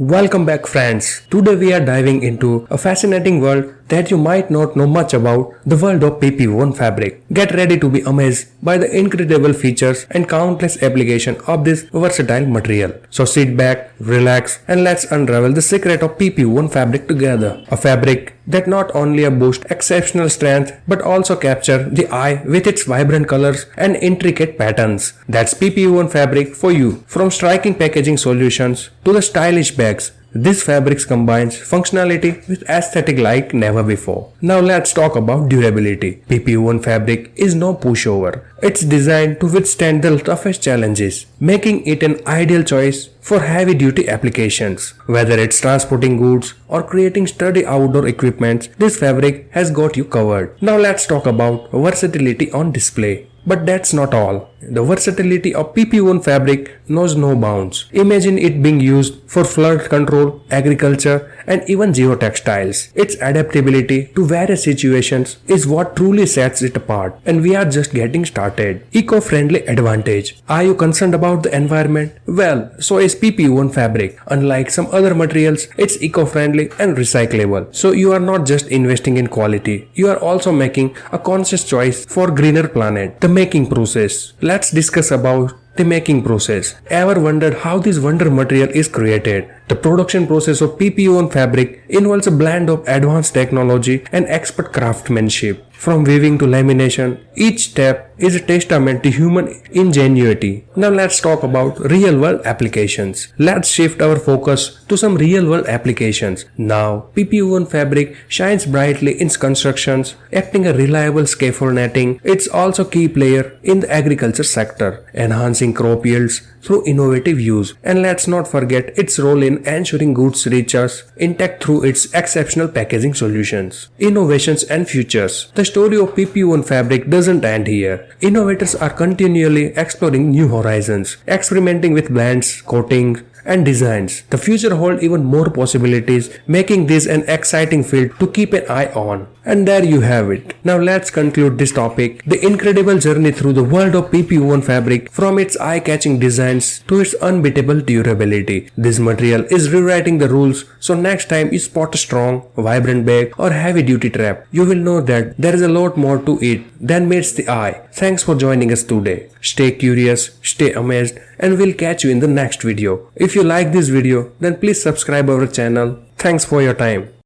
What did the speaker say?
Welcome back friends. Today we are diving into a fascinating world that you might not know much about, the world of PP woven fabric. Get ready to be amazed by the incredible features and countless applications of this versatile material. So sit back, relax and let's unravel the secret of PP woven fabric together. A fabric that not only boasts exceptional strength but also captures the eye with its vibrant colors and intricate patterns. That's PP woven fabric for you. From striking packaging solutions to the stylish bags, this fabric combines functionality with aesthetic like never before. Now let's talk about durability. PP woven fabric is no pushover. It's designed to withstand the toughest challenges, making it an ideal choice for heavy duty applications. Whether it's transporting goods or creating sturdy outdoor equipment, this fabric has got you covered. Now let's talk about versatility on display. But that's not all. The versatility of PP woven fabric knows no bounds. Imagine it being used for flood control, agriculture, and even geotextiles. Its adaptability to various situations is what truly sets it apart. And we are just getting started. Eco-friendly advantage. Are you concerned about the environment? Well, so is PP woven fabric. Unlike some other materials, it's eco-friendly and recyclable. So you are not just investing in quality. You are also making a conscious choice for greener planet. The making process. Let's discuss about the making process. Ever wondered how this wonder material is created? The production process of PP woven fabric involves a blend of advanced technology and expert craftsmanship. From weaving to lamination, each step is a testament to human ingenuity. Now let's talk about real-world applications. Let's shift our focus to some real-world applications. Now, PP woven fabric shines brightly in constructions, acting a reliable scaffold netting. It's also a key player in the agriculture sector, enhancing crop yields through innovative use. And let's not forget its role in ensuring goods reach us intact through its exceptional packaging solutions. Innovations and futures. The story of PP woven fabric doesn't end here. Innovators are continually exploring new horizons, experimenting with blends, coatings, and designs. The future holds even more possibilities, making this an exciting field to keep an eye on. And there you have it. Now let's conclude this topic. The incredible journey through the world of PP woven fabric, from its eye-catching designs to its unbeatable durability. This material is rewriting the rules, so next time you spot a strong, vibrant bag or heavy-duty trap, you will know that there is a lot more to it than meets the eye. Thanks for joining us today. Stay curious, stay amazed, and we'll catch you in the next video. If you like this video, then please subscribe our channel. Thanks for your time.